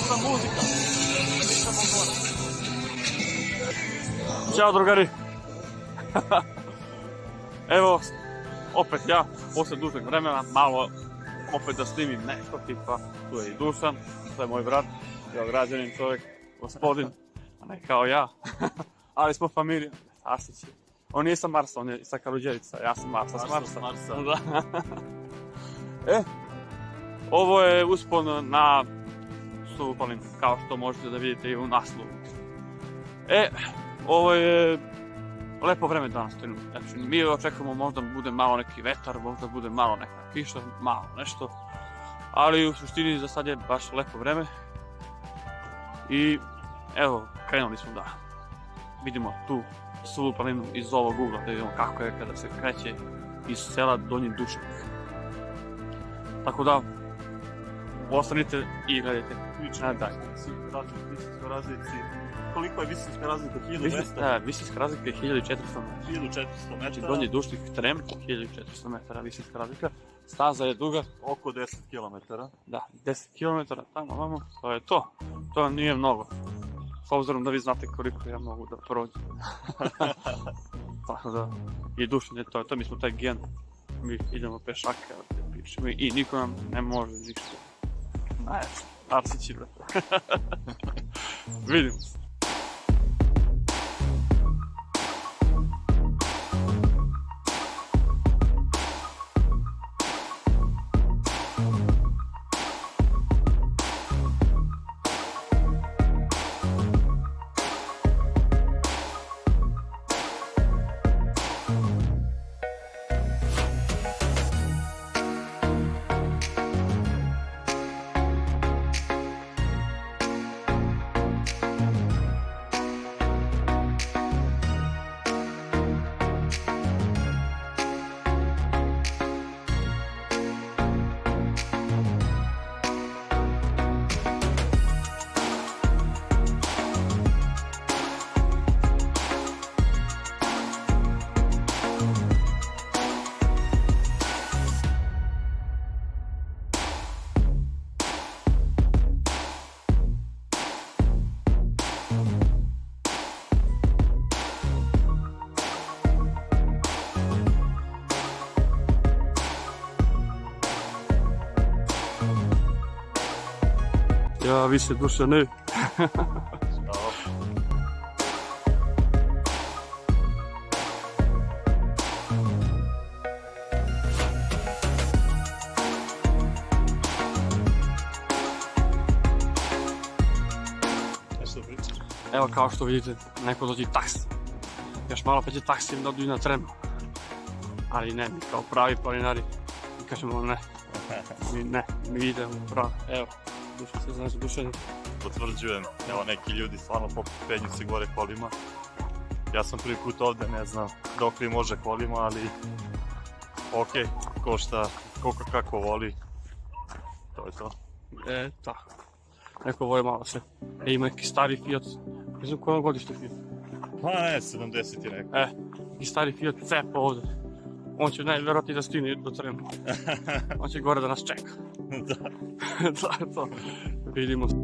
sam muzika. Ćao drugari. Evo, opet ja, poslije dužeg vremena, malo opet da snimim nešto, tipa, tu je i Dušan, to je moj brat, kao građanin čovjek, gospodin, a ne kao ja, ali smo familija, Arsić. On nije sa Marsa, on je sa Kaluđerica, ja sam Marsa, s Marsa. Da. Ovo je uspon na Suvu planinu, kao što možete da vidite i u naslovu. Ovo je lepo vreme danas trenutno. Znači, mi očekujemo možda bude malo neki vetar, možda bude malo neka kiša, malo nešto. Ali u suštini za sad je baš lepo vreme. I evo, krenuli smo da vidimo tu Suvu planinu iz ovog ugla, da vidimo kako je kada se kreće iz sela Donji Dušnik. Tako da, ostanite i gledajte. Visinskoj razlici. Koliko je visinska razlika? 1200? Visinska razlika je 1400 metara. 1400 metara. Donji Dušnik Trem, 1400 metara visinska razlika. Staza je duga oko 10 km. Da, 10 km tamo, vamo, to je to. To nije mnogo. S obzirom da vi znate koliko ja mogu da prođem. Tako da, i Dušan je to, mi smo taj gen. Mi idemo pešake, pričamo i niko nam ne može ništa. Najviše, Arsići, brate. Vidimo se. Ja, više Duša ne. Evo kao što vidite, neko dođe taksi. Još malo pa će taksi da odu na Trem. Ali ne, mi kao pravi planinari, mi kažemo ne. Mi idemo pravi, evo. Dušan se znači Dušan. Potvrđujem, evo neki ljudi stvarno penju se gore kolima. Ja sam prvi put ovde, ne znam dok li može kolima, ali okej, ko šta, koliko kako voli, to je to. Tako. Neko voli malo se. Ima neki stari Fiat, ne znam kojom godište Fiat. Pa ne, 70 i neko. Neki stari Fiat cepa ovde. On će najvjerojatnije da stigne do Trema. On će gore da nas čeka. Da. To. Vidimo se.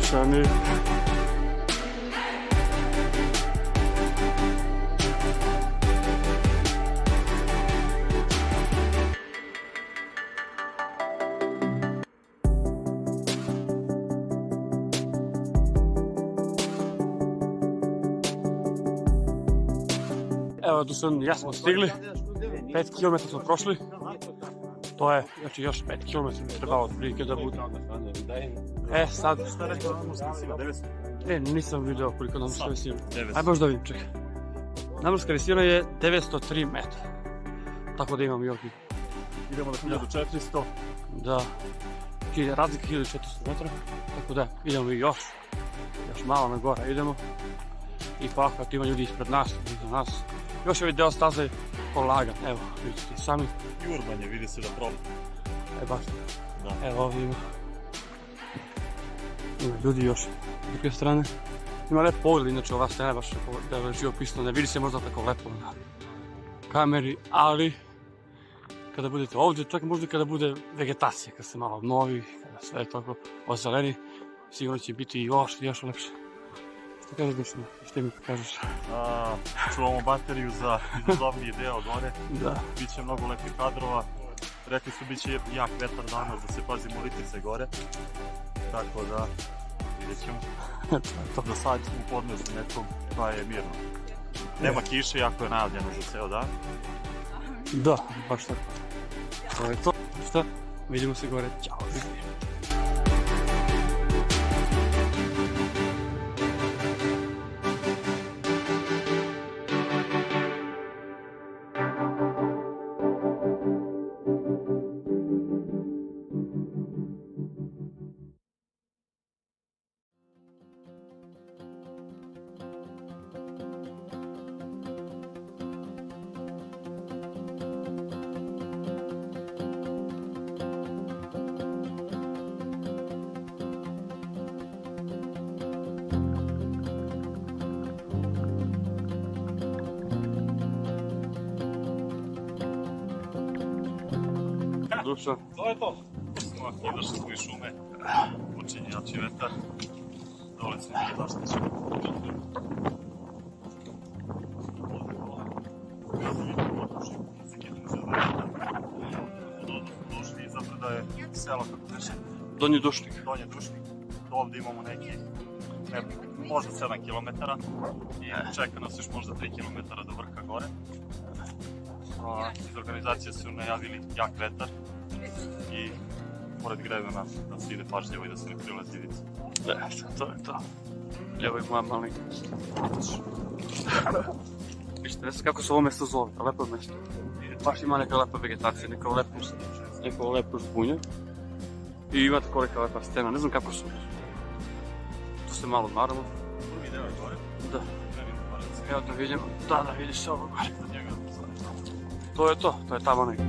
Dušani. Evo Dušan, ja smo stigli, 5 km smo prošli, to je, znači još 5 km trebalo otprilike da bude. Sad... Šta rekao nadmorska visina, 900? Nisam vidio koliko nadmorska visina. 900. Aj baš da vidim, čekaj. Nadmorska visina je 903 metra. Tako da imam i ovdje idemo do 1400. Da, razlika 1400 metara, tako da idemo i još malo na gore idemo. I fakat ima ljudi ispred nas, iza nas. Još ovaj deo staze polagan, evo, vidite i sami. I urban je, vidi se da problem. Baš, Da. evo ovdje ima ljudi još s druge strane. Ima lep pogled, inače ova scena je baš da je živopisno, ne vidi se možda tako lepo na kameri, ali kada budete ovdje, čak možda kada bude vegetacija, kada se malo obnovi, kada sve je tako ozeleni, sigurno će biti još lepše. Što kažeš Dušano? Što mi kažeš? Čuvamo bateriju za izazovniji deo gore. Da. Biće mnogo lepih kadrova. Rekli su biće jak vetar danas da se pazimo litice gore. Tako da vidjet ćemo. Do sad u podnesu nekom pa je mirno. Nema kiše, jako je najavljeno za ceo dan. Da, baš tako. To je to. Šta? Vidimo se gore. Ćao. Dušo. To je to. Smo izašli smo iz šume. Počinje jači vetar. Dole smo bili zaštićeni. Došli izabrao da je selo kako beše. Donji Dušnik. Donji Dušnik. Ovdje imamo neki, možda 7 km. Čeka nas još možda 3 km do vrha gore. Iz organizacije su najavili jak vetar i pored grevena da se ide pažljivo i da se ne prilazi ivica. Da, to je to. Evo i moja malinka. Vište, ne znam kako se ovo mjesto zove, lepo mjesto. Baš ima neka lepa vegetacija, neko lepo žbunje. I ima tako neka lepa scena, ne znam kako su. Tu se malo odmaramo. Drugi deo je gore? Da. Evo da vidimo, da vidi se ovo gore. To je to, to je tamo negdje.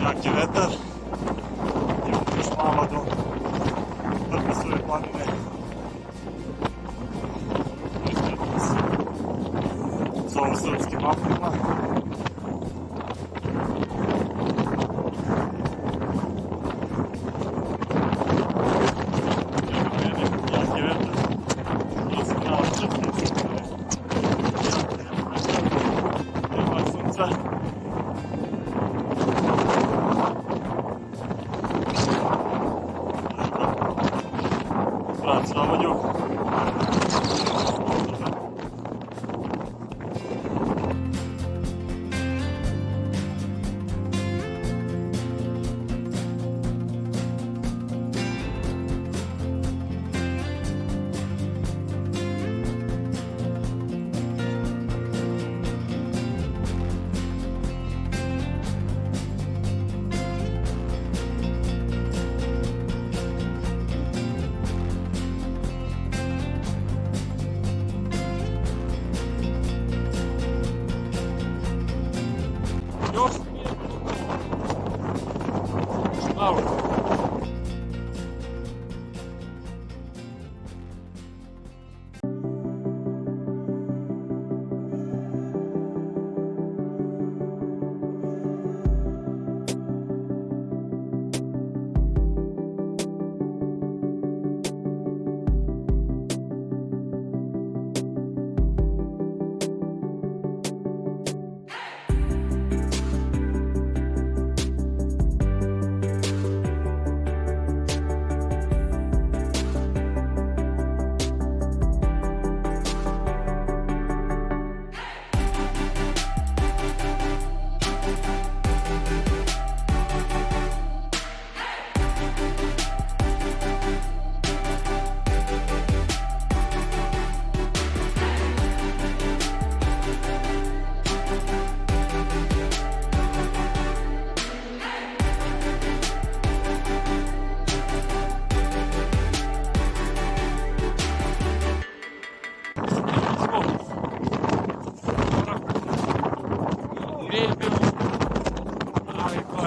Jaki vetar, imamo još malo do Trpasove planine. Zovu srpskim mapima. Jaki vetar, to se prava četnica. Ima sunca. Prac na vodju.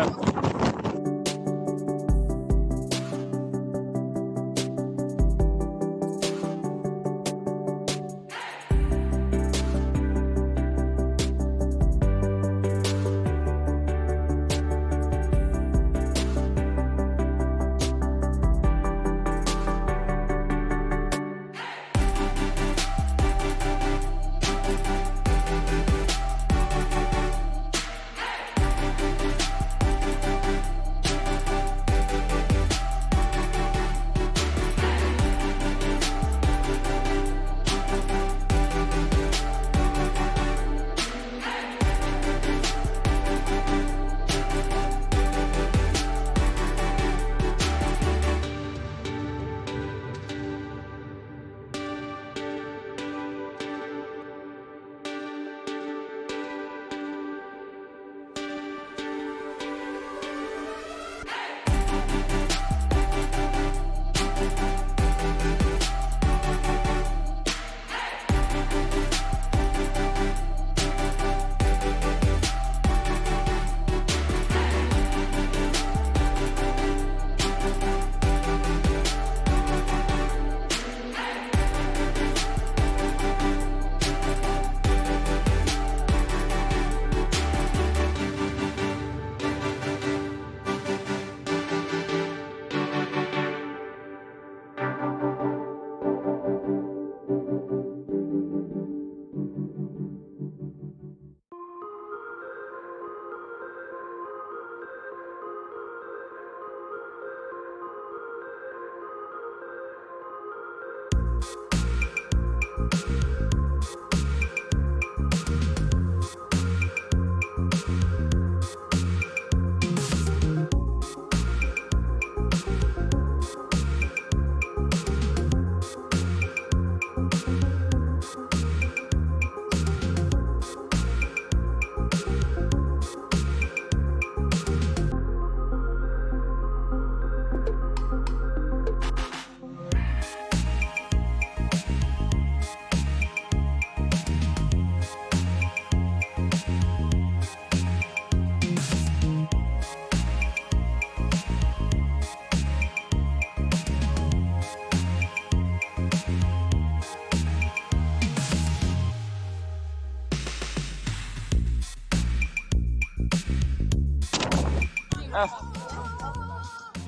vreme.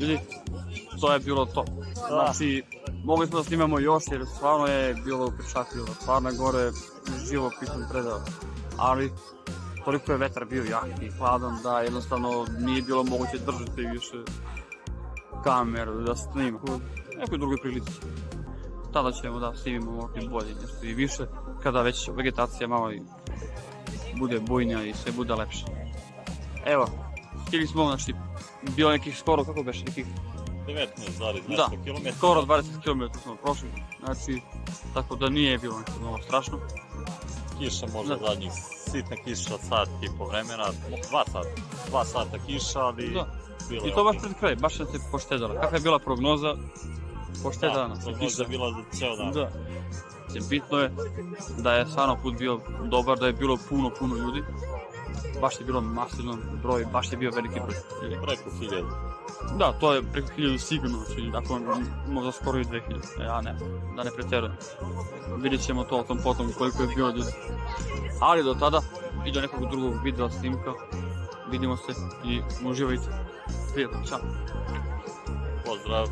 Ljudi, to je bilo to. Znači, mogli smo da snimamo još jer stvarno je bilo upečatljivo, stvarno je gore živopisan predao. Ali, toliko je vetar bio jak i hladan da jednostavno nije bilo moguće držati više kameru da snima. U nekoj drugoj prilici. Tada ćemo da snimimo možda i bolje, nešto i više, kada već vegetacija malo i bude bujnja i sve bude lepše. Evo, stigli smo, znači, bilo nekih skoro, kako beš, nekih 19,nešto km. Skoro 20 km smo prošli, znači, tako da nije bilo nešto mnogo strašno. Kiša možda zadnjih, sitna kiša, sat i po vremena, 2 sata kiša, ali Da. bilo I je to baš okej. pred kraj, baš sam se poštedala. Kakva je bila prognoza? Poštedala nam se Prognoza je kiša. bila za ceo dan. Da. Bitno je da je stvarno put bio dobar, da je bilo puno ljudi. Baš je bilo masivan broj, baš je bio veliki broj. Preko 1000. Da, to je preko 1000 sigurno, znači ako možda skoro i 2000, ja ne znam, da ne pretjerujem. Vidjet ćemo to o tom potom koliko je bilo ljudi. Ali do tada i do nekog drugog videa snimka, vidimo se i uživajte. Prijatno, čao. Pozdrav.